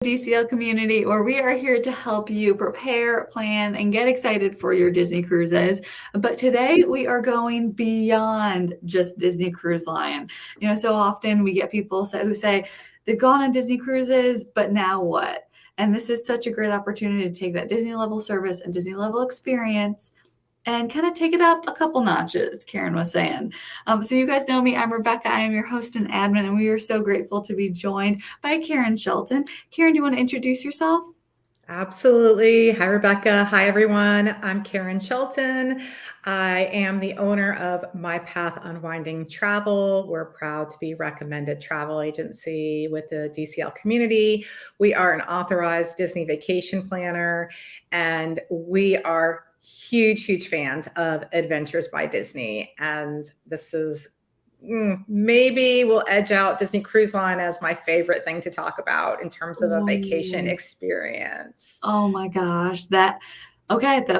DCL community, where we are here to help you prepare, plan, and get excited for your Disney cruises. But today we are going beyond just Disney Cruise Line. So often we get people who say they've gone on Disney cruises, but now what? And this is such a great opportunity to take that Disney level service and Disney level experience and kind of take it up a couple notches, Karen was saying. So you guys know me. I'm Rebecca. I am your host and admin, and we are so grateful to be joined by Karen Shelton. Karen, do you want to introduce yourself? Absolutely. Hi, Rebecca. Hi, everyone. I'm Karen Shelton. I am the owner of My Path Unwinding Travel. We're proud to be recommended travel agency with the DCL community. We are an authorized Disney vacation planner, and we are huge fans of Adventures by Disney. And this is maybe we'll edge out Disney Cruise Line as my favorite thing to talk about in terms of a vacation experience. Oh my gosh, that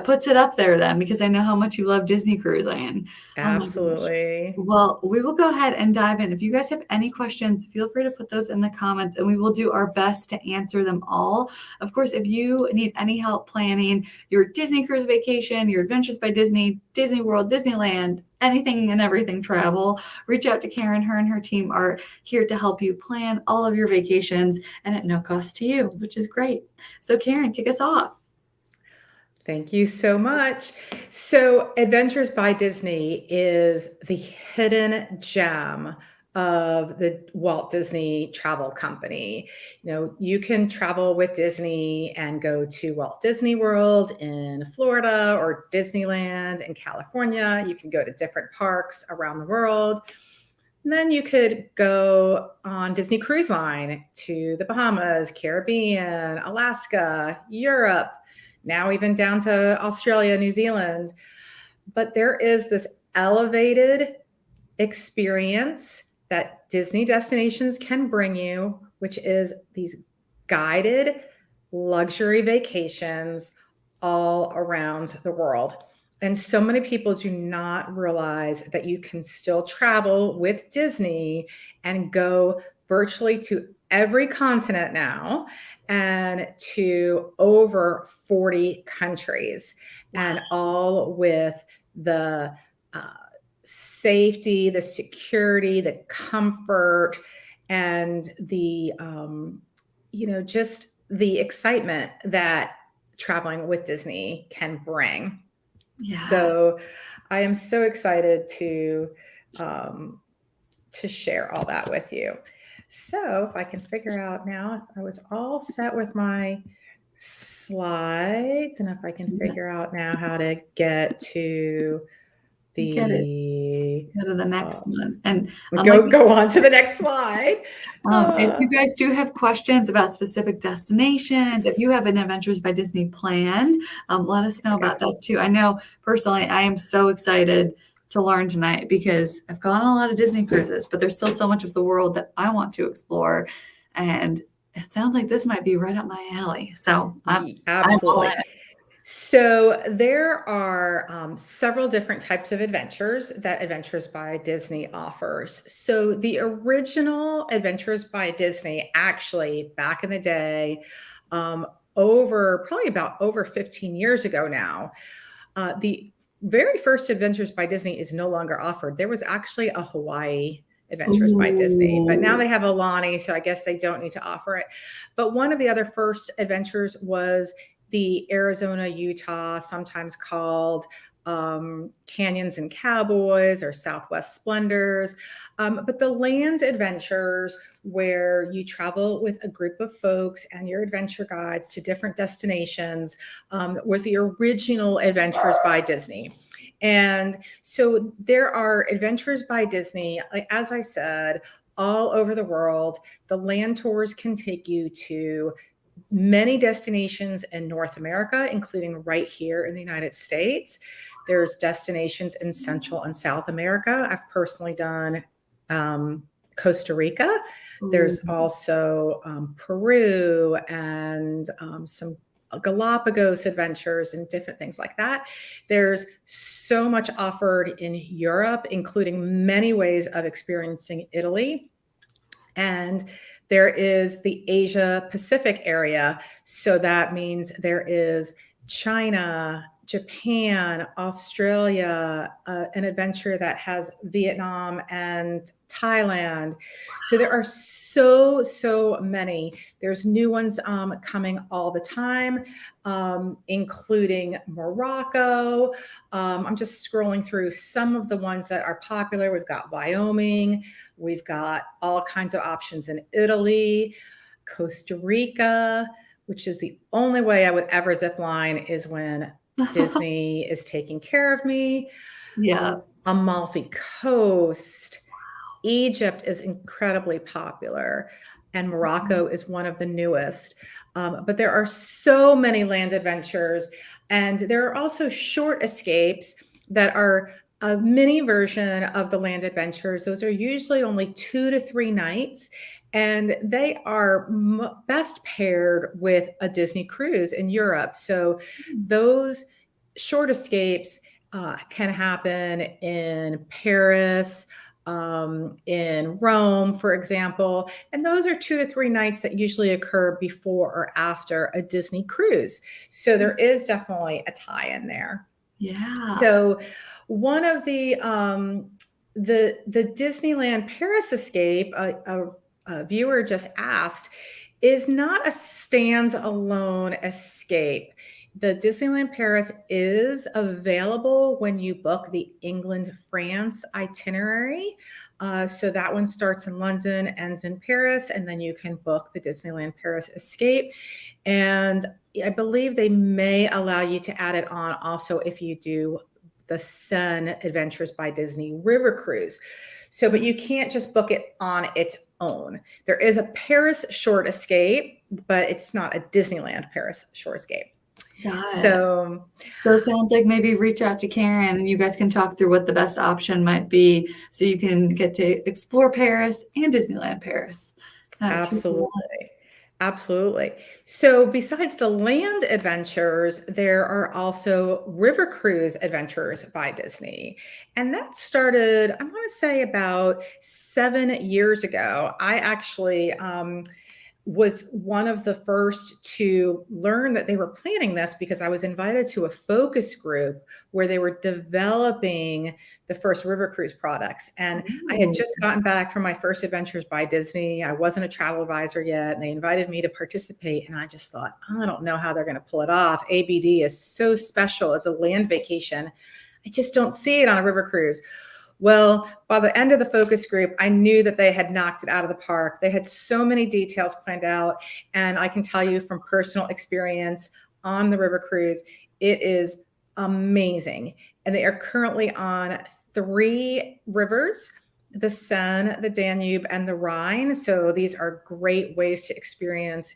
puts it up there then, because I know how much you love Disney cruising. Oh my gosh. Absolutely. Well, we will go ahead and dive in. If you guys have any questions, feel free to put those in the comments and we will do our best to answer them all. Of course, if you need any help planning your Disney cruise vacation, your Adventures by Disney, Disney World, Disneyland, anything and everything travel, reach out to Karen. Her and her team are here to help you plan all of your vacations and at no cost to you, which is great. So Karen, kick us off. Thank you so much. So Adventures by Disney is the hidden gem of the Walt Disney Travel Company. You can travel with Disney and go to Walt Disney World in Florida or Disneyland in California. You can go to different parks around the world. And then you could go on Disney Cruise Line to the Bahamas, Caribbean, Alaska, Europe, now even down to Australia, New Zealand. But there is this elevated experience that Disney destinations can bring you, which is these guided luxury vacations all around the world. And so many people do not realize that you can still travel with Disney and go virtually to every continent now and to over 40 countries. Wow. And all with the safety, the security, the comfort, and the, just the excitement that traveling with Disney can bring. Yeah. So I am so excited to share all that with you. So if I can figure out now, I was all set with my slides, and if I can figure out now how to get to go to the next one and go on to the next slide. If you guys do have questions about specific destinations, if you have an Adventures by Disney planned, let us know about that too. I know personally, I am so excited to learn tonight because I've gone on a lot of Disney cruises, but there's still so much of the world that I want to explore. And it sounds like this might be right up my alley. So absolutely. So there are several different types of adventures that Adventures by Disney offers. So the original Adventures by Disney, actually back in the day, over 15 years ago now, the very first Adventures by Disney is no longer offered. There was actually a Hawaii Adventures by Disney, but now they have Aulani, so I guess they don't need to offer it. But one of the other first adventures was the Arizona, Utah, sometimes called Canyons and Cowboys or Southwest Splendors. But the land adventures, where you travel with a group of folks and your adventure guides to different destinations, was the original Adventures by Disney. And so there are Adventures by Disney, as I said, all over the world. The land tours can take you to many destinations in North America, including right here in the United States. There's destinations in Central and South America. I've personally done Costa Rica. There's also Peru and some Galapagos adventures and different things like that. There's so much offered in Europe, including many ways of experiencing Italy. And There is the Asia Pacific area. So that means there is China, Japan, Australia, an adventure that has Vietnam and Thailand. So there are so many. There's new ones coming all the time, including Morocco. I'm just scrolling through some of the ones that are popular. We've got Wyoming. We've got all kinds of options in Italy, Costa Rica, which is the only way I would ever zip line is when Disney is taking care of me. Yeah. Amalfi Coast. Egypt is incredibly popular, and Morocco is one of the newest. But there are so many land adventures, and there are also short escapes that are a mini version of the land adventures. Those are usually only 2 to 3 nights, and they are best paired with a Disney cruise in Europe. So those short escapes can happen in Paris, in Rome, for example. And those are 2 to 3 nights that usually occur before or after a Disney cruise. So there is definitely a tie in there. Yeah. So one of the Disneyland Paris escape, a viewer just asked, is not a standalone escape. The Disneyland Paris is available when you book the England France itinerary. So that one starts in London, ends in Paris, and then you can book the Disneyland Paris escape. And I believe they may allow you to add it on also if you do the Sun Adventures by Disney River Cruise. So, but you can't just book it on its own. There is a Paris short escape, but it's not a Disneyland Paris short escape. So it sounds like maybe reach out to Karen and you guys can talk through what the best option might be so you can get to explore Paris and Disneyland Paris. Absolutely. Absolutely. So besides the land adventures, there are also river cruise adventures by Disney. And that started, I want to say about 7 years ago. I actually was one of the first to learn that they were planning this because I was invited to a focus group where they were developing the first river cruise products. And I had just gotten back from my first Adventures by Disney. I wasn't a travel advisor yet, and they invited me to participate. And I just thought, I don't know how they're going to pull it off. ABD is so special as a land vacation. I just don't see it on a river cruise. Well, by the end of the focus group, I knew that they had knocked it out of the park. They had so many details planned out. And I can tell you from personal experience on the river cruise, it is amazing. And they are currently on 3 rivers, the Seine, the Danube, and the Rhine. So these are great ways to experience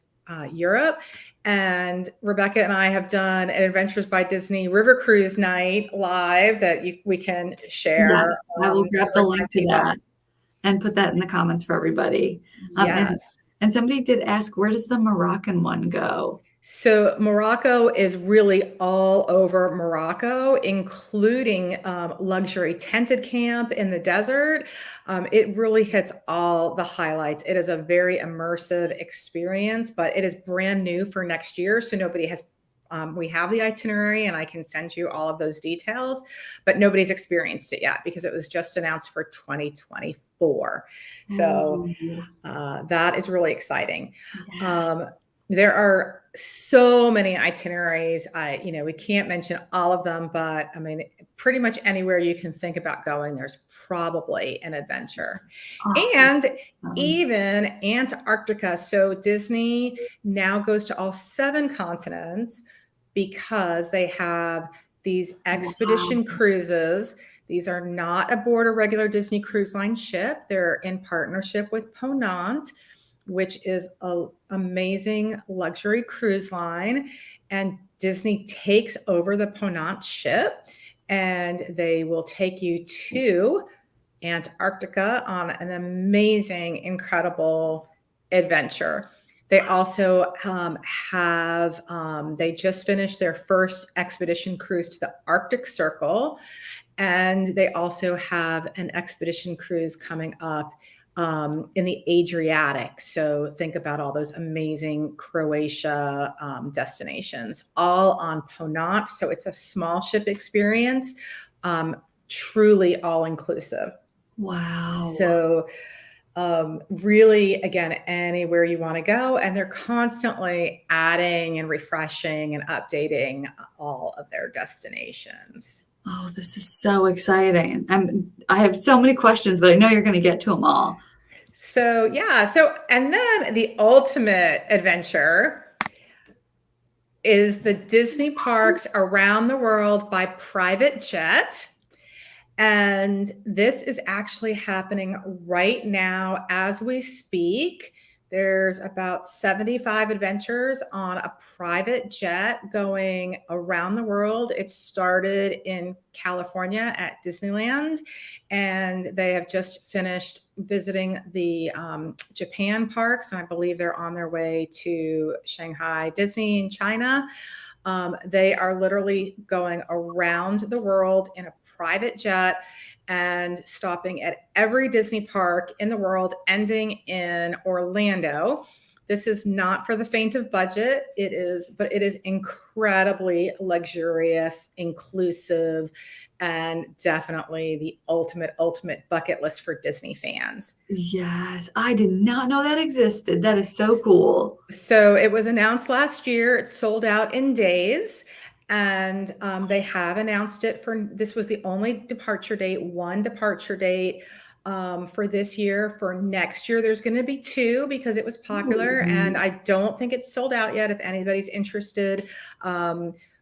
Europe. And Rebecca and I have done an Adventures by Disney River Cruise night live that we can share. Yes, I will grab the link to that and put that in the comments for everybody. Yes. And somebody did ask, where does the Moroccan one go? So Morocco is really all over Morocco, including luxury tented camp in the desert. It really hits all the highlights. It is a very immersive experience, but it is brand new for next year. So nobody has, we have the itinerary and I can send you all of those details, but nobody's experienced it yet because it was just announced for 2024. So that is really exciting. Yes. There are so many itineraries. We can't mention all of them, but I mean, pretty much anywhere you can think about going, there's probably an adventure. And even Antarctica. So Disney now goes to all 7 continents because they have these expedition cruises. These are not aboard a regular Disney Cruise Line ship. They're in partnership with Ponant, which is an amazing luxury cruise line. And Disney takes over the Ponant ship and they will take you to Antarctica on an amazing, incredible adventure. They also they just finished their first expedition cruise to the Arctic Circle. And they also have an expedition cruise coming up in the Adriatic. So think about all those amazing Croatia destinations, all on Ponant. So it's a small ship experience, truly all inclusive. Wow. So really, again, anywhere you want to go. And they're constantly adding and refreshing and updating all of their destinations. Oh, this is so exciting. I have so many questions, but I know you're going to get to them all. So, yeah. So, and then the ultimate adventure is the Disney parks around the world by private jet. And this is actually happening right now as we speak. There's about 75 adventures on a private jet going around the world. It started in California at Disneyland, and they have just finished visiting the Japan parks, and I believe they're on their way to Shanghai Disney in China. They are literally going around the world in a private jet and stopping at every Disney park in the world, ending in Orlando. This is not for the faint of budget. But it is incredibly luxurious, inclusive, and definitely the ultimate bucket list for Disney fans. Yes, I did not know that existed. That is so cool. So it was announced last year. It sold out in days. And they have announced it this was the only departure date, one departure date for this year. For next year, there's going to be two because it was popular. And I don't think it's sold out yet if anybody's interested.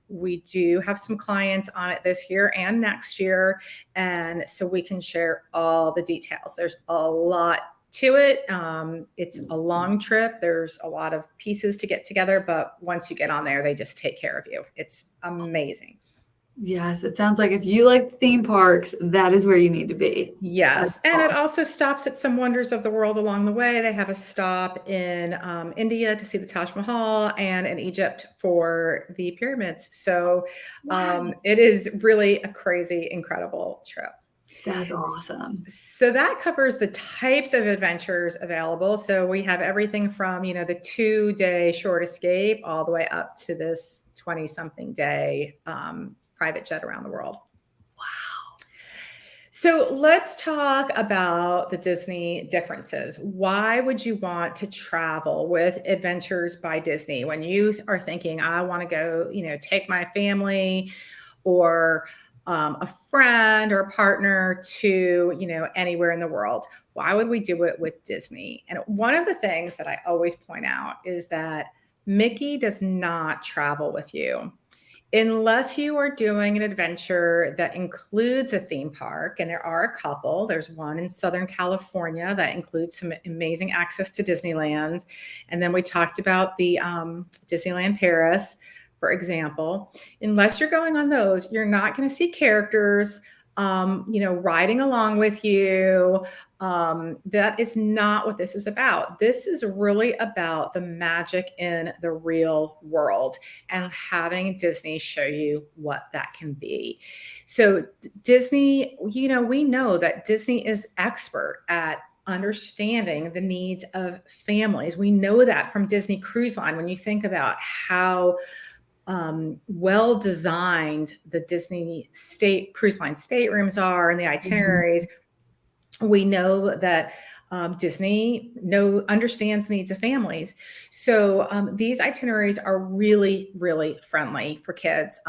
We do have some clients on it this year and next year. And so we can share all the details. There's a lot to it. It's a long trip. There's a lot of pieces to get together, but once you get on there, they just take care of you. It's amazing. Yes, it sounds like if you like theme parks, that is where you need to be. Yes. And awesome. It also stops at some wonders of the world along the way. They have a stop in India to see the Taj Mahal and in Egypt for the pyramids. So it is really a crazy, incredible trip. That's awesome. So that covers the types of adventures available. So we have everything from, the 2-day short escape all the way up to this 20-something day private jet around the world. Wow. So let's talk about the Disney differences. Why would you want to travel with Adventures by Disney when you are thinking, I want to go, take my family or a friend or a partner to, anywhere in the world? Why would we do it with Disney? And one of the things that I always point out is that Mickey does not travel with you. Unless you are doing an adventure that includes a theme park, and there are a couple. There's one in Southern California that includes some amazing access to Disneyland. And then we talked about the Disneyland Paris, for example. Unless you're going on those, you're not going to see characters, riding along with you. That is not what this is about. This is really about the magic in the real world and having Disney show you what that can be. So Disney, we know that Disney is expert at understanding the needs of families. We know that from Disney Cruise Line. When you think about how well designed the Disney cruise line staterooms are and the itineraries, we know that Disney understands the needs of families. So these itineraries are really, really friendly for kids.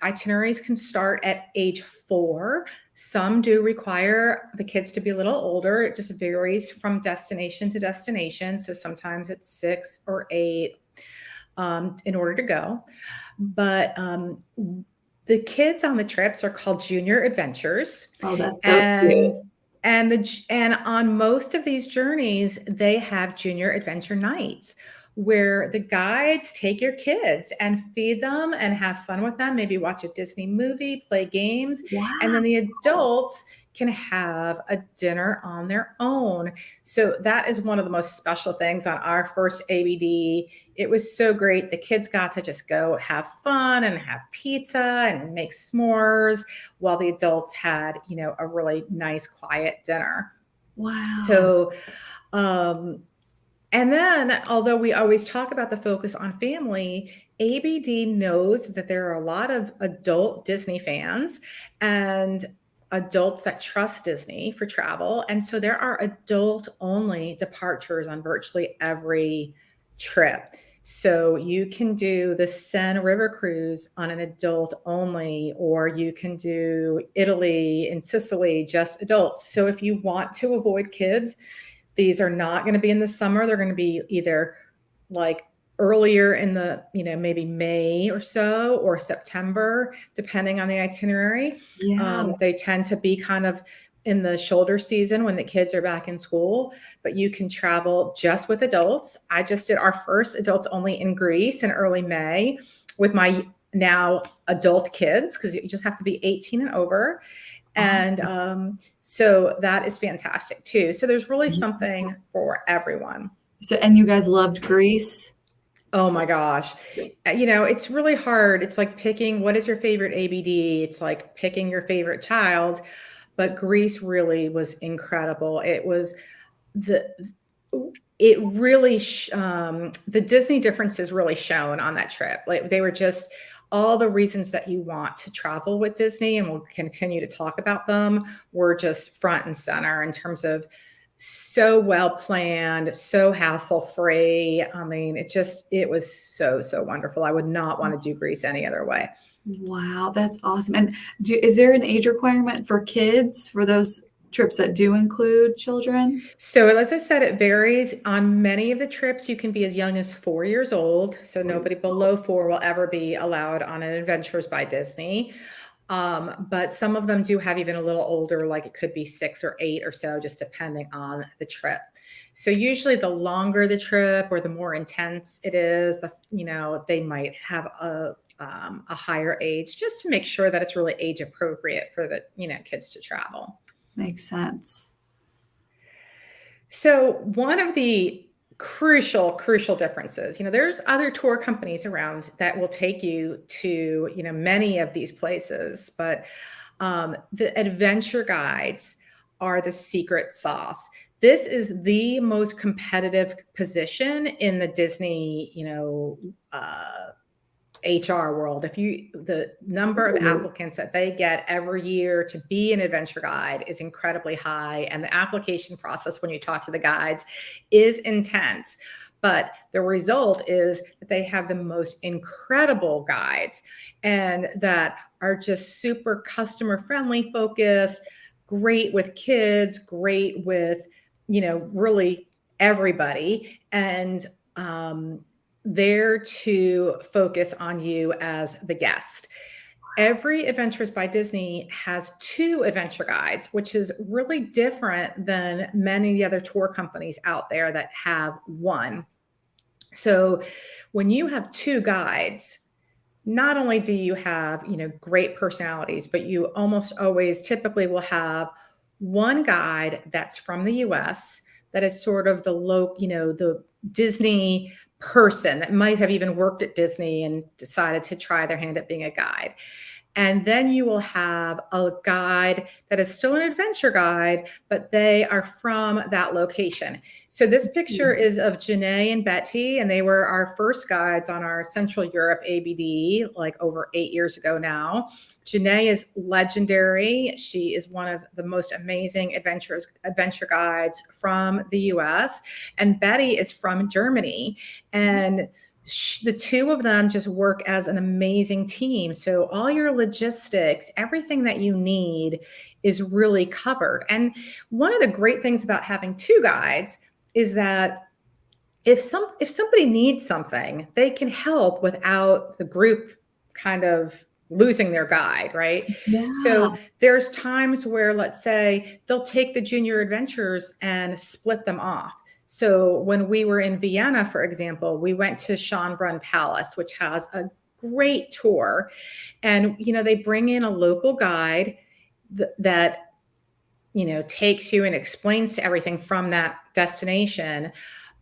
Itineraries can start at age 4. Some do require the kids to be a little older. It just varies from destination to destination. So sometimes it's 6 or 8 in order to go. But the kids on the trips are called Junior Adventures. Oh, that's so cute. And on most of these journeys, they have Junior Adventure nights where the guides take your kids and feed them and have fun with them, maybe watch a Disney movie, play games. Wow. And then the adults can have a dinner on their own. So that is one of the most special things on our first ABD. It was so great. The kids got to just go have fun and have pizza and make s'mores while the adults had, a really nice, quiet dinner. Wow. So, um, and then, although we always talk about the focus on family, ABD knows that there are a lot of adult Disney fans and adults that trust Disney for travel. And so there are adult only departures on virtually every trip. So you can do the Seine River cruise on an adult only, or you can do Italy and Sicily, just adults. So if you want to avoid kids, these are not going to be in the summer. They're going to be either like earlier in the, maybe May or so, or September, depending on the itinerary. Yeah. They tend to be kind of in the shoulder season when the kids are back in school, but you can travel just with adults. I just did our first adults only in Greece in early May with my now adult kids, because you just have to be 18 and over. And so that is fantastic too. So there's really something for everyone. So, and you guys loved Greece? Oh my gosh. It's really hard. It's like picking what is your favorite ABD. It's like picking your favorite child. But Greece really was incredible. It was the Disney differences really shown on that trip. Like, they were just all the reasons that you want to travel with Disney, and we'll continue to talk about them, were just front and center in terms of so well planned, so hassle free. I mean, it was so, so wonderful. I would not want to do Greece any other way. Wow, that's awesome. And is there an age requirement for kids for those trips that do include children? So, as I said, it varies. On many of the trips, you can be as young as 4 years old. So nobody below 4 will ever be allowed on an Adventures by Disney. But some of them do have even a little older, like it could be 6 or 8 or so, just depending on the trip. So usually the longer the trip or the more intense it is, they might have a higher age, just to make sure that it's really age appropriate for the, kids to travel. Makes sense. So one of the crucial differences, there's other tour companies around that will take you to, many of these places, but the adventure guides are the secret sauce. This is the most competitive position in the Disney, HR world. The number of applicants that they get every year to be an adventure guide is incredibly high. And the application process, when you talk to the guides, is intense. But the result is that they have the most incredible guides, and that are just super customer friendly focused, great with kids, great with, really everybody. And, there to focus on you as the guest. Every Adventures by Disney has 2 adventure guides, which is really different than many of the other tour companies out there that have 1. So when you have 2 guides, not only do you have, great personalities, but you almost always typically will have 1 guide that's from the US, that is sort of the Disney person that might have even worked at Disney and decided to try their hand at being a guide. And then you will have a guide that is still an adventure guide, but they are from that location. So this picture is of Janae and Betty, and they were our first guides on our Central Europe ABD, like over 8 years ago now. Janae is legendary. She is one of the most amazing adventure guides from the US. And Betty is from Germany. And the 2 of them just work as an amazing team. So all your logistics, everything that you need is really covered. And one of the great things about having 2 guides is that if somebody needs something, they can help without the group kind of losing their guide, right? Yeah. So there's times where, let's say, they'll take the junior adventures and split them off. So when we were in Vienna, for example, we went to Schönbrunn Palace, which has a great tour. And, they bring in a local guide that, takes you and explains to everything from that destination.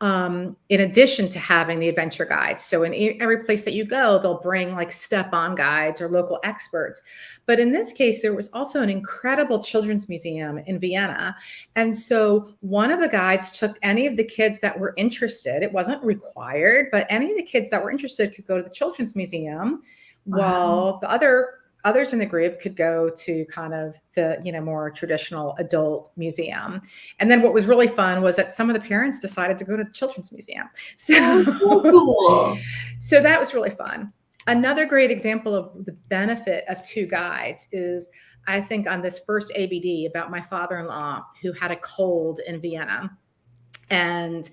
in addition to having the adventure guides. So in every place that you go, they'll bring like step-on guides or local experts. But in this case, there was also an incredible children's museum in Vienna. And so one of the guides took any of the kids that were interested. It wasn't required, but any of the kids that were interested could go to the children's museum, Wow. while the others in the group could go to kind of the, more traditional adult museum. And then what was really fun was that some of the parents decided to go to the children's museum. Oh, so So, cool. so that was really fun. Another great example of the benefit of two guides is, I think, on this first ABD about my father-in-law who had a cold in Vienna. And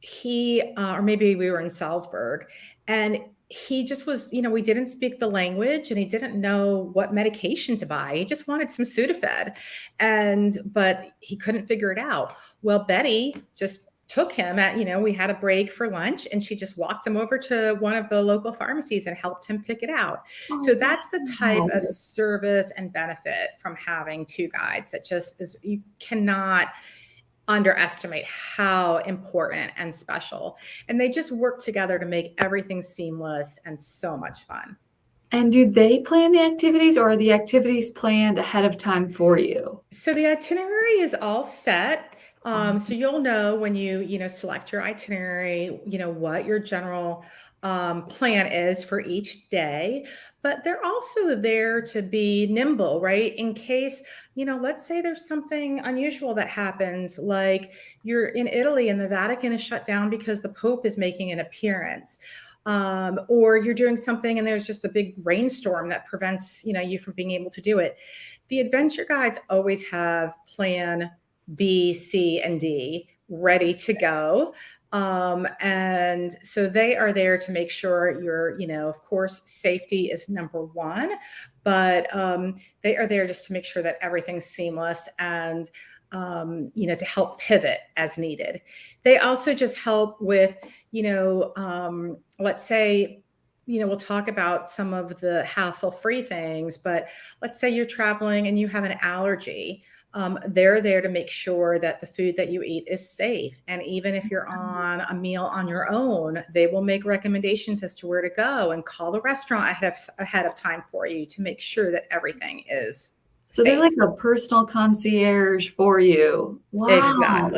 he, or maybe we were in Salzburg, and he just was, we didn't speak the language and he didn't know what medication to buy. He just wanted some Sudafed, but he couldn't figure it out. Well, Betty just took him we had a break for lunch, and she just walked him over to one of the local pharmacies and helped him pick it out. Oh, So that's the type of wow. service and benefit from having two guides that just is, you cannot underestimate how important and special. And they just work together to make everything seamless and so much fun. And do they plan the activities, or are the activities planned ahead of time for you? So the itinerary is all set. So Awesome. you'll know when you select your itinerary, what your general plan is for each day. But they're also there to be nimble, right? In case, let's say there's something unusual that happens, like you're in Italy and the Vatican is shut down because the Pope is making an appearance. Or you're doing something and there's just a big rainstorm that prevents, you from being able to do it. The adventure guides always have plan B, C, and D ready to go. And so they are there to make sure of course, safety is number one, but they are there just to make sure that everything's seamless and, to help pivot as needed. They also just help with, let's say, we'll talk about some of the hassle-free things, but let's say you're traveling and you have an allergy. They're there to make sure that the food that you eat is safe. And even if you're on a meal on your own, they will make recommendations as to where to go and call the restaurant ahead of time for you to make sure that everything is So they're safe. like a personal concierge for you. Wow.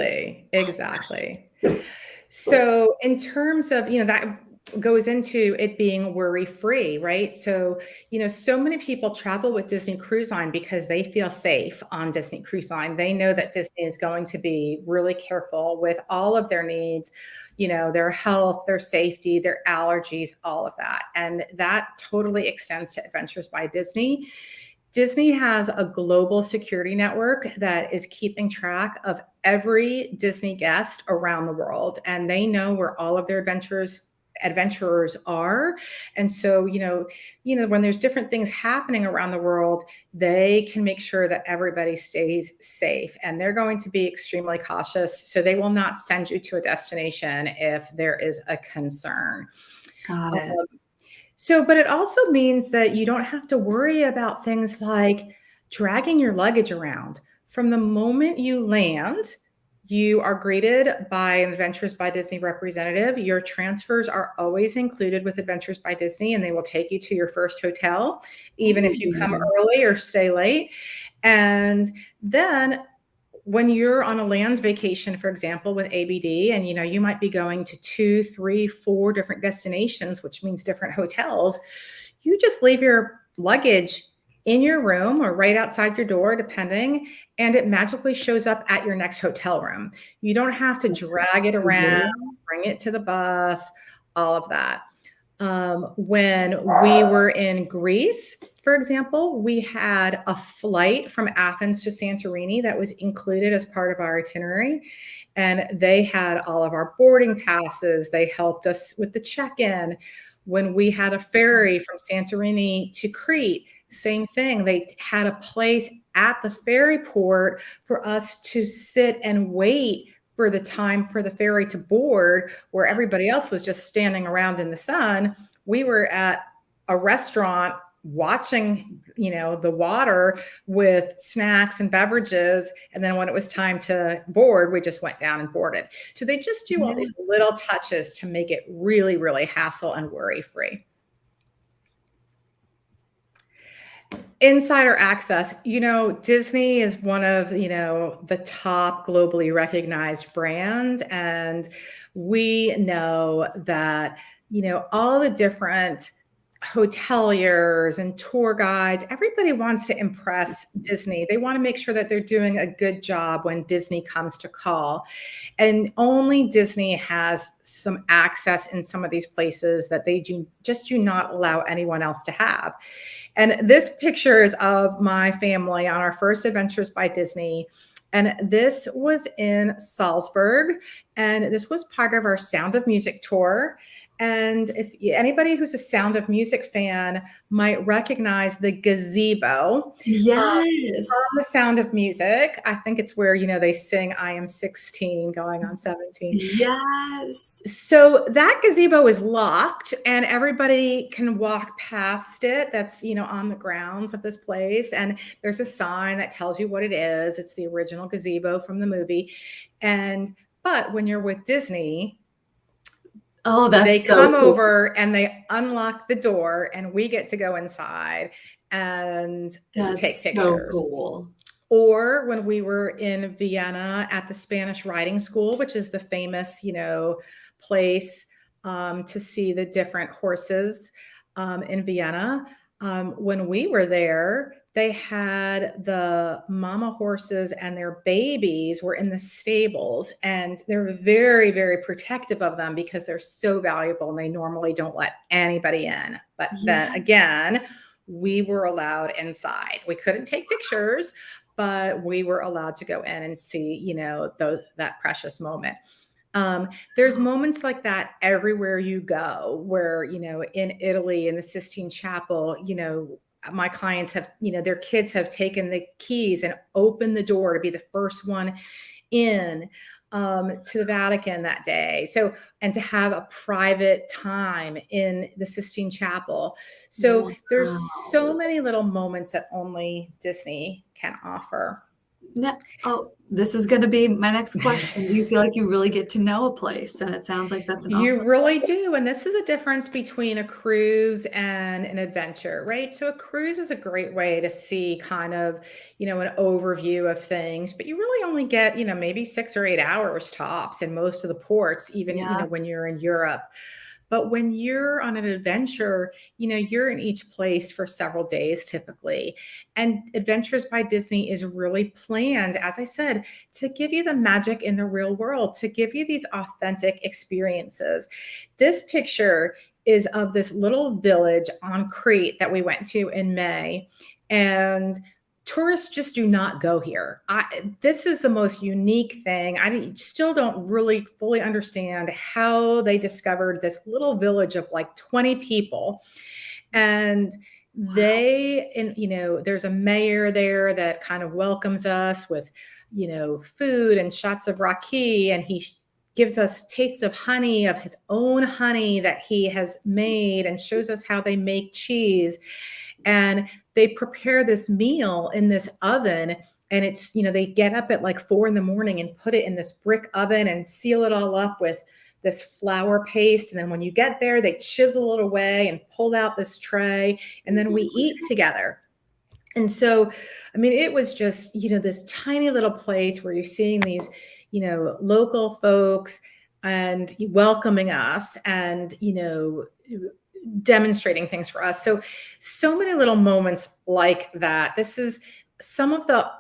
Exactly. So in terms of, that goes into it being worry-free, right? So, so many people travel with Disney Cruise Line because they feel safe on Disney Cruise Line. They know that Disney is going to be really careful with all of their needs, their health, their safety, their allergies, all of that. And that totally extends to Adventures by Disney. Disney has a global security network that is keeping track of every Disney guest around the world, and they know where all of their adventurers are. And so, when there's different things happening around the world, they can make sure that everybody stays safe, and they're going to be extremely cautious. So they will not send you to a destination if there is a concern. Got it. But it also means that you don't have to worry about things like dragging your luggage around. From the moment you land, you are greeted by an Adventures by Disney representative. Your transfers are always included with Adventures by Disney, and they will take you to your first hotel, even if you come Ooh. early or stay late. And then when you're on a land vacation, for example, with ABD, and you might be going to 2, 3, 4 different destinations, which means different hotels, you just leave your luggage in your room or right outside your door, depending, and it magically shows up at your next hotel room. You don't have to drag it around, bring it to the bus, all of that. When we were in Greece, for example, we had a flight from Athens to Santorini that was included as part of our itinerary. And they had all of our boarding passes. They helped us with the check-in. When we had a ferry from Santorini to Crete, same thing. They had a place at the ferry port for us to sit and wait for the time for the ferry to board, where everybody else was just standing around in the sun. We were at a restaurant watching, the water with snacks and beverages. And then when it was time to board, we just went down and boarded. So they just do all Yeah. these little touches to make it really, really hassle and worry free. Insider access. Disney is one of, the top globally recognized brands. And we know that, all the different hoteliers and tour guides, everybody wants to impress Disney. They want to make sure that they're doing a good job when Disney comes to call. And only Disney has some access in some of these places that they do not allow anyone else to have. And this picture is of my family on our first Adventures by Disney. And this was in Salzburg. And this was part of our Sound of Music tour. And if anybody who's a Sound of Music fan might recognize the gazebo from Yes. the Sound of Music. I think it's where, they sing I Am 16 going on 17. Yes. So that gazebo is locked and everybody can walk past it. That's, on the grounds of this place. And there's a sign that tells you what it is. It's the original gazebo from the movie. But when you're with Disney, Oh, they that's so come cool. over and they unlock the door and we get to go inside and take That's so pictures. cool. Or when we were in Vienna at the Spanish Riding School, which is the famous, place to see the different horses in Vienna. When we were there, they had the mama horses and their babies were in the stables, and they're very, very protective of them because they're so valuable and they normally don't let anybody in. But then Yeah. again, we were allowed inside. We couldn't take pictures, but we were allowed to go in and see, that precious moment. There's moments like that everywhere you go where, in Italy, in the Sistine Chapel, my clients have, their kids have taken the keys and opened the door to be the first one in to the Vatican that day. So, and to have a private time in the Sistine Chapel. So there's so Wow. many little moments that only Disney can offer. Oh, this is gonna be my next question. Do you feel like you really get to know a place? And it sounds like that's an You awesome. really do. And this is a difference between a cruise and an adventure, right? So a cruise is a great way to see kind of, an overview of things, but you really only get, maybe 6 or 8 hours tops in most of the ports, even, Yeah. when you're in Europe. But when you're on an adventure, you're in each place for several days typically. And Adventures by Disney is really planned, as I said, to give you the magic in the real world, to give you these authentic experiences. This picture is of this little village on Crete that we went to in May. And tourists just do not go here. This is the most unique thing. I still don't really fully understand how they discovered this little village of like 20 people. And Wow. there's a mayor there that kind of welcomes us with, food and shots of raki. And he gives us tastes of honey, of his own honey that he has made, and shows us how they make cheese. And they prepare this meal in this oven, and it's, they get up at like 4 a.m. and put it in this brick oven and seal it all up with this flour paste. And then when you get there, they chisel it away and pull out this tray, and then we eat together. And so, I mean, it was just, this tiny little place where you're seeing these, local folks and welcoming us and, demonstrating things for us. So many little moments like that. This is some of the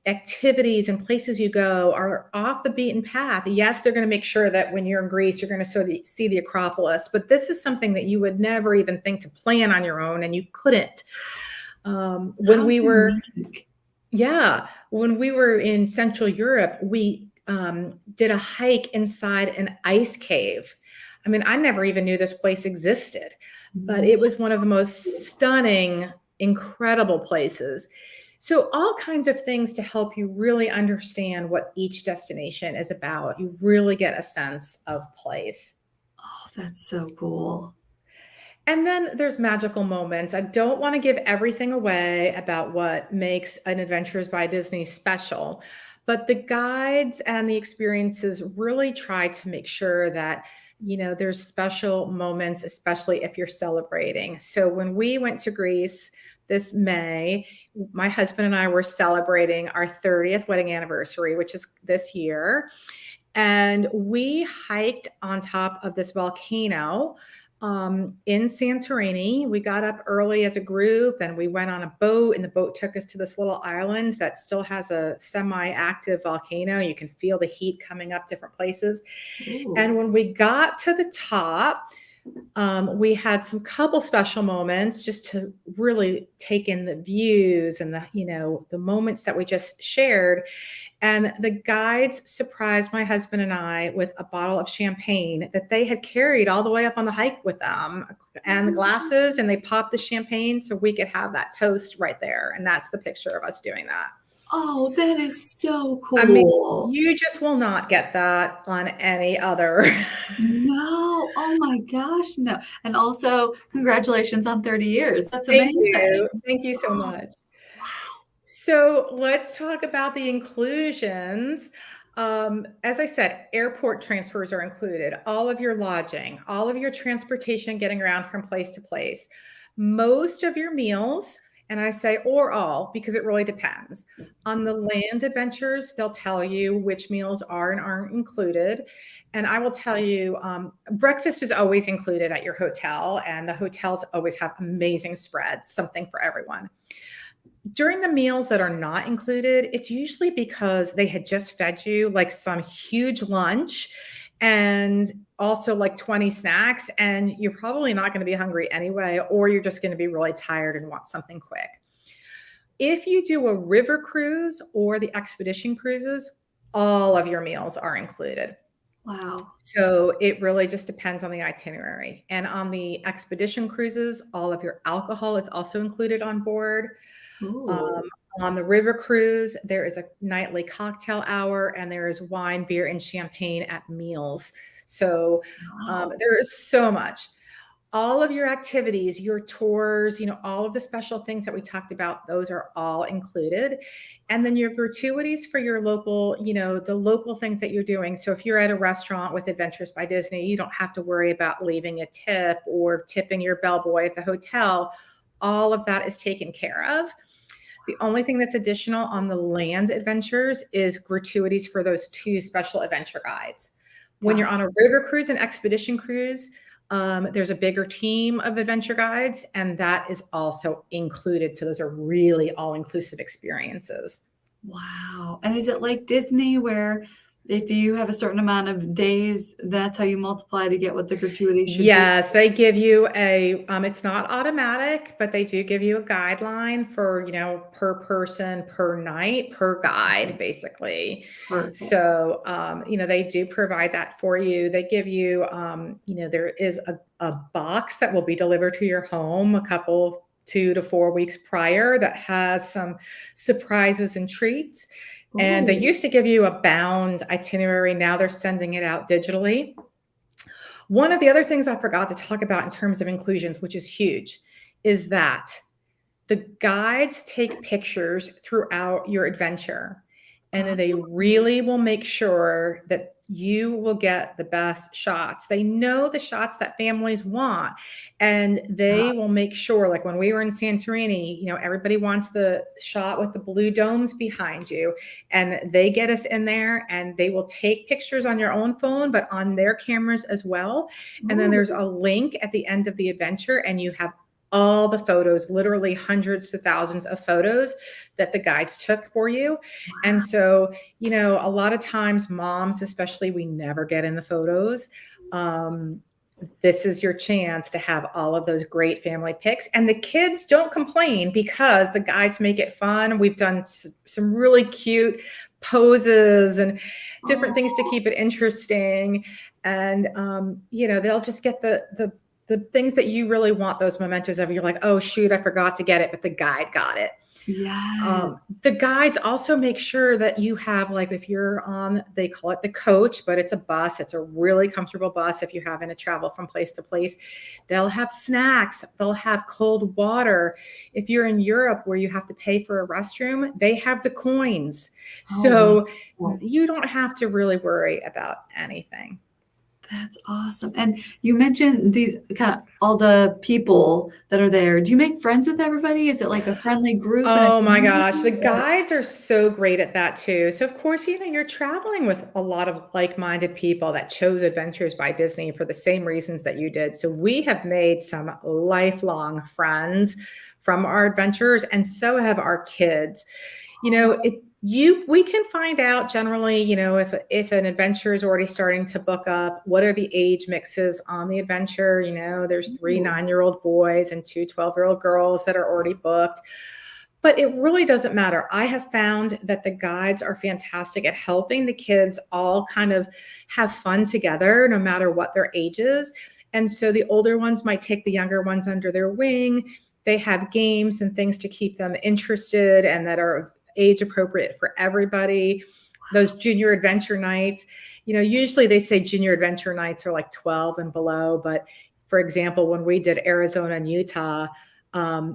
activities and places you go are off the beaten path. Yes, they're going to make sure that when you're in Greece, you're going to see the Acropolis, but this is something that you would never even think to plan on your own, and you couldn't. When How we were unique. when we were in Central Europe, we did a hike inside an ice cave. I mean, I never even knew this place existed, but it was one of the most stunning, incredible places. So all kinds of things to help you really understand what each destination is about. You really get a sense of place. Oh, that's so cool. And then there's magical moments. I don't want to give everything away about what makes an Adventures by Disney special, but the guides and the experiences really try to make sure that there's special moments, especially if you're celebrating. So when we went to Greece this May, my husband and I were celebrating our 30th wedding anniversary, which is this year. And we hiked on top of this volcano in Santorini. We got up early as a group and we went on a boat, and the boat took us to this little island that still has a semi-active volcano. You can feel the heat coming up different places. Ooh. And when we got to the top, we had some couple special moments just to really take in the views and the moments that we just shared. And the guides surprised my husband and I with a bottle of champagne that they had carried all the way up on the hike with them, and the glasses, and they popped the champagne so we could have that toast right there. And that's the picture of us doing that. Oh, that is so I mean, cool. you just will not get that on any other. No. Oh my gosh, no. And also, congratulations on 30 years. That's Thank amazing. you. Thank you so much. Wow. So let's talk about the inclusions. As I said, airport transfers are included, all of your lodging, all of your transportation getting around from place to place, most of your meals, and I say or all because it really depends. On the land adventures, they'll tell you which meals are and aren't included. And I will tell you, breakfast is always included at your hotel, and the hotels always have amazing spreads, something for everyone. During the meals that are not included, it's usually because they had just fed you like some huge lunch and also like 20 snacks, and you're probably not going to be hungry anyway, or you're just going to be really tired and want something quick. If you do a river cruise or the expedition cruises, all of your meals are included. Wow. So it really just depends on the itinerary. And on the expedition cruises, all of your alcohol is also included on board. Ooh. On the river cruise, there is a nightly cocktail hour, and there is wine, beer, and champagne at meals. So Wow. there is so much. All of your activities, your tours, all of the special things that we talked about, those are all included. And then your gratuities for your local, the local things that you're doing. So if you're at a restaurant with Adventures by Disney, you don't have to worry about leaving a tip or tipping your bellboy at the hotel. All of that is taken care of. The only thing that's additional on the land adventures is gratuities for those 2 special adventure guides. When you're on a river cruise and expedition cruise, there's a bigger team of adventure guides, and that is also included. So those are really all-inclusive experiences. Wow. And is it like Disney where if you have a certain amount of days, that's how you multiply to get what the gratuity should be? Yes, they give you it's not automatic, but they do give you a guideline for, per person, per night, per guide, basically. Perfect. So, they do provide that for you. They give you, there is a box that will be delivered to your home a couple 2 to 4 weeks prior that has some surprises and treats. And they Ooh. used to give you a bound itinerary. Now they're sending it out digitally. One of the other things I forgot to talk about in terms of inclusions, which is huge, is that the guides take pictures throughout your adventure, and they really will make sure that you will get the best shots. They know the shots that families want, and they will make sure, like when we were in Santorini, everybody wants the shot with the blue domes behind you, and they get us in there, and they will take pictures on your own phone, but on their cameras as well. And then there's a link at the end of the adventure, and you have all the photos, literally hundreds to thousands of photos that the guides took for you. Wow. And so, a lot of times moms, especially, we never get in the photos. This is your chance to have all of those great family pics, and the kids don't complain because the guides make it fun. We've done some really cute poses and different things to keep it interesting. And, they'll just get the things that you really want, those mementos of. You're like, oh shoot, I forgot to get it, but the guide got it. Yes. The guides also make sure that you have, like, if you're on, they call it the coach, but it's a bus. It's a really comfortable bus. If you're having to travel from place to place, they'll have snacks. They'll have cold water. If you're in Europe where you have to pay for a restroom, they have the coins. Oh, So wow. you don't have to really worry about anything. That's awesome. And you mentioned these kind of all the people that are there. Do you make friends with everybody? Is it like a friendly group and a Oh my gosh, the community or guides are so great at that too. So of course, you're traveling with a lot of like-minded people that chose Adventures by Disney for the same reasons that you did. So we have made some lifelong friends from our adventures, and so have our kids. It you we can find out generally, if an adventure is already starting to book up, what are the age mixes on the adventure? There's three Ooh, 9-year-old boys and two 12-year-old girls that are already booked. But it really doesn't matter. I have found that the guides are fantastic at helping the kids all kind of have fun together, no matter what their ages. And so the older ones might take the younger ones under their wing. They have games and things to keep them interested and that are age appropriate for everybody. Those junior adventure nights, usually they say junior adventure nights are like 12 and below. But for example, when we did Arizona and Utah,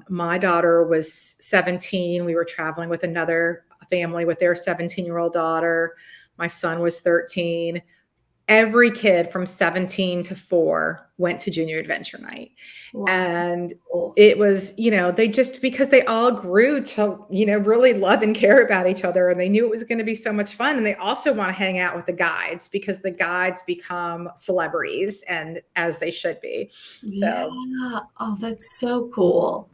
my daughter was 17. We were traveling with another family with their 17-year-old daughter. My son was 13. Every kid from 17 to 4 went to junior adventure night. wow. And it was, they just, because they all grew to, really love and care about each other. And they knew it was going to be so much fun. And they also want to hang out with the guides because the guides become celebrities, and as they should be. Yeah. So Oh, that's so cool.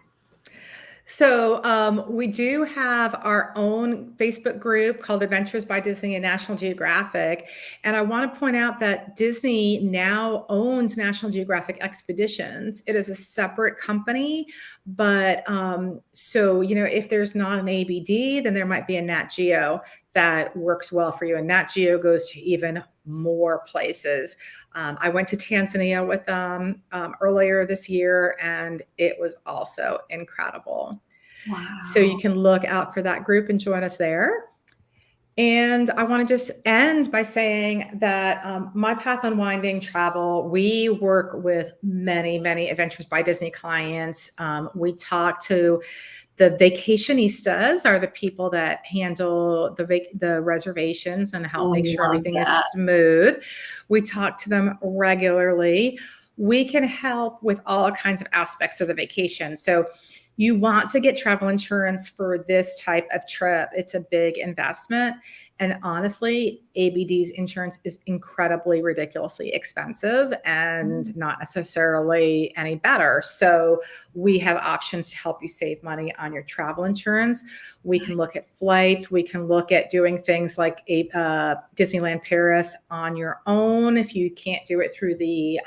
we do have our own Facebook group called Adventures by Disney and National Geographic. And I want to point out that Disney now owns National Geographic Expeditions. It is a separate company, but if there's not an ABD, then there might be a Nat Geo that works well for you. And Nat Geo goes to even more places. I went to Tanzania with them earlier this year, and it was also incredible. So you Wow. can look out for that group and join us there. And I want to just end by saying that my Path Unwinding Travel, we work with many, many Adventures by Disney clients. We talk to the vacationistas, are the people that handle the reservations and help Oh, I make sure love everything is that. smooth. We talk to them regularly. We can help with all kinds of aspects of the vacation. So you want to get travel insurance for this type of trip. It's a big investment. And honestly, ABD's insurance is incredibly ridiculously expensive and not necessarily any better. So we have options to help you save money on your travel insurance. We can look at flights. We can look at doing things like Disneyland Paris on your own if you can't do it through the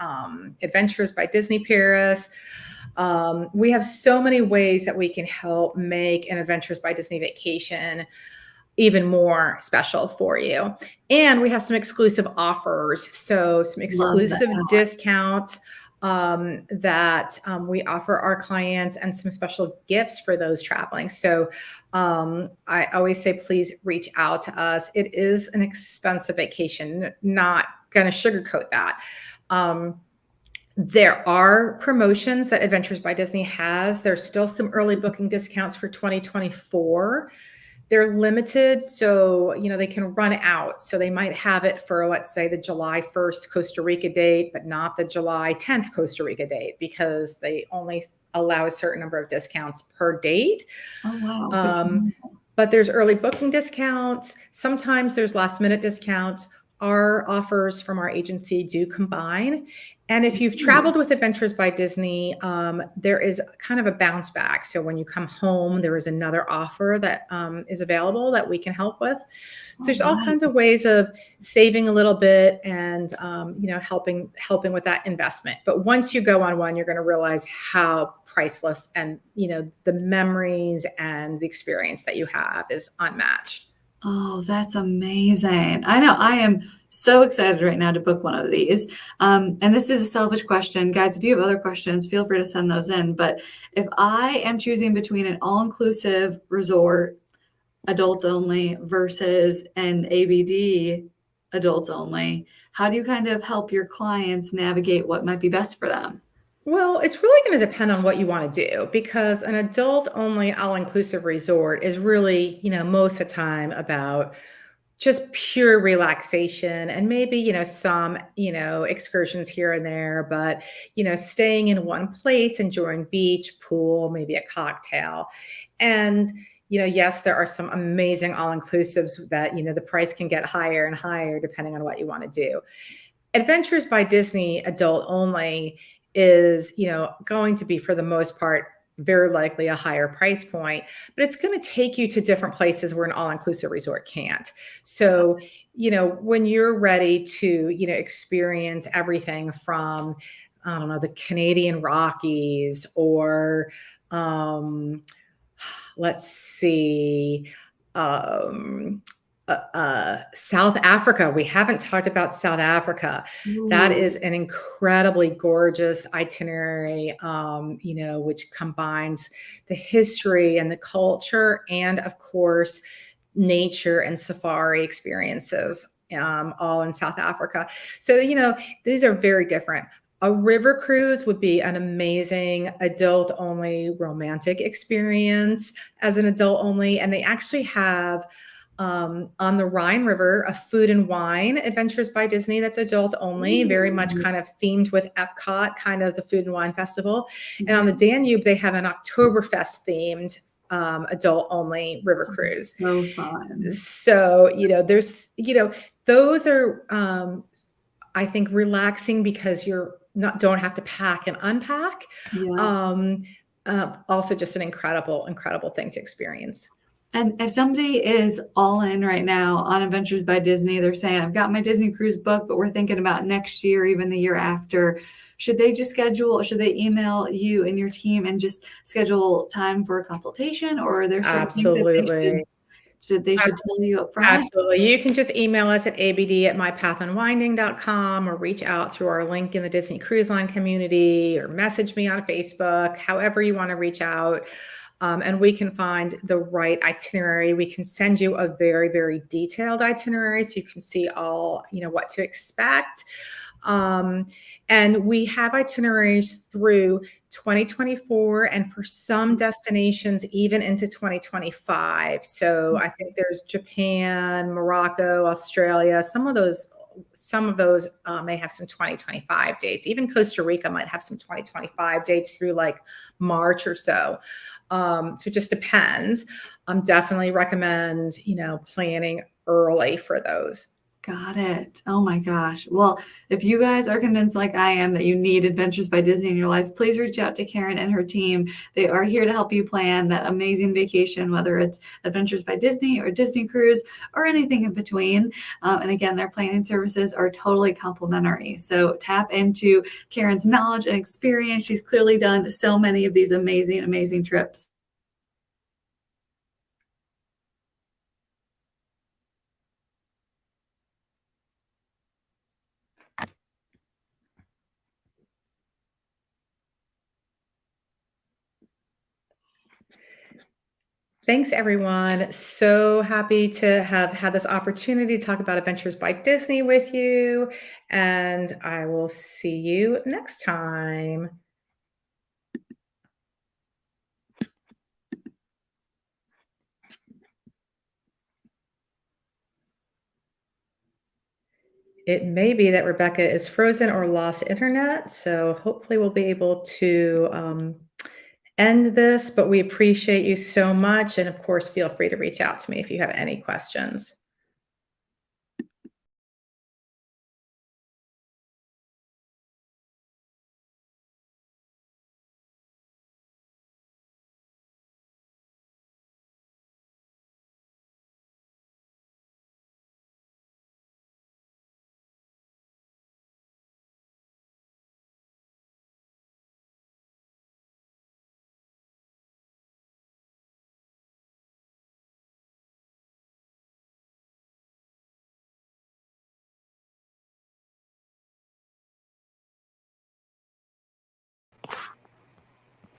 Adventures by Disney Paris. We have so many ways that we can help make an Adventures by Disney vacation even more special for you. And we have some exclusive offers. So some Love exclusive that. discounts that we offer our clients, and some special gifts for those traveling. So I always say, please reach out to us. It is an expensive vacation, not going to sugarcoat that. There are promotions that Adventures by Disney has. There's still some early booking discounts for 2024. They're limited, so they can run out. So they might have it for, let's say, the July 1st Costa Rica date, but not the July 10th Costa Rica date, because they only allow a certain number of discounts per date. Oh, wow. Good to know. But there's early booking discounts. Sometimes there's last minute discounts. Our offers from our agency do combine. And if you've traveled with Adventures by Disney, there is kind of a bounce back. So when you come home, there is another offer that is available that we can help with. So All there's all right. kinds of ways of saving a little bit and helping with that investment. But once you go on one, you're going to realize how priceless, and the memories and the experience that you have is unmatched. Oh, that's amazing. I know I am So excited right now to book one of these. And this is a selfish question. Guys, if you have other questions, feel free to send those in. But if I am choosing between an all-inclusive resort, adults only, versus an ABD, adults only, how do you kind of help your clients navigate what might be best for them? Well, it's really going to depend on what you want to do because an adult only all inclusive resort is really, most of the time about just pure relaxation and maybe, some, excursions here and there, but, staying in one place, enjoying beach, pool, maybe a cocktail. And, yes, there are some amazing all inclusives that, the price can get higher and higher depending on what you want to do. Adventures by Disney adult only is, going to be for the most part very likely a higher price point, but it's going to take you to different places where an all-inclusive resort can't. So, when you're ready to, experience everything from, I don't know, the Canadian Rockies or um let's see, um South Africa. We haven't talked about South Africa. That Ooh, is an incredibly gorgeous itinerary, which combines the history and the culture, and of course, nature and safari experiences, all in South Africa. So, these are very different. A river cruise would be an amazing adult only romantic experience as an adult only. And they actually have on the Rhine River, a food and wine adventures by Disney that's adult only, very much ooh, kind of themed with Epcot, kind of the food and wine festival. And on yeah, the Danube, they have an Oktoberfest themed adult only river cruise. so fun. So, there's, those are, I think, relaxing because you're not, don't have to pack and unpack. Yeah. Um, Also just an incredible, incredible thing to experience. And if somebody is all in right now on Adventures by Disney, they're saying, I've got my Disney cruise book, but we're thinking about next year, even the year after. Should they just schedule, should they email you and your team and just schedule time for a consultation? Or are there certain things that they Absolutely. should tell you up front? Absolutely. You can just email us at abd@mypathunwinding.com or reach out through our link in the Disney Cruise Line community or message me on Facebook, however you want to reach out. And we can find the right itinerary. We can send you a very, very detailed itinerary so you can see all, what to expect. Um, and we have itineraries through 2024 and for some destinations, even into 2025. So I think there's Japan, Morocco, Australia, some of those may have some 2025 dates. Even Costa Rica might have some 2025 dates through like March or so. So it just depends. Definitely recommend, planning early for those. Got it. Oh my gosh. Well, if you guys are convinced, like I am, that you need Adventures by Disney in your life, please reach out to Karen and her team. They are here to help you plan that amazing vacation, whether it's Adventures by Disney or Disney Cruise or anything in between. And again, their planning services are totally complimentary. So tap into Karen's knowledge and experience. She's clearly done so many of these amazing, amazing trips. Thanks, everyone. So happy to have had this opportunity to talk about Adventures by Disney with you. And I will see you next time. It may be that Rebecca is frozen or lost internet. So hopefully we'll be able to end this, but we appreciate you so much. And of course, feel free to reach out to me if you have any questions.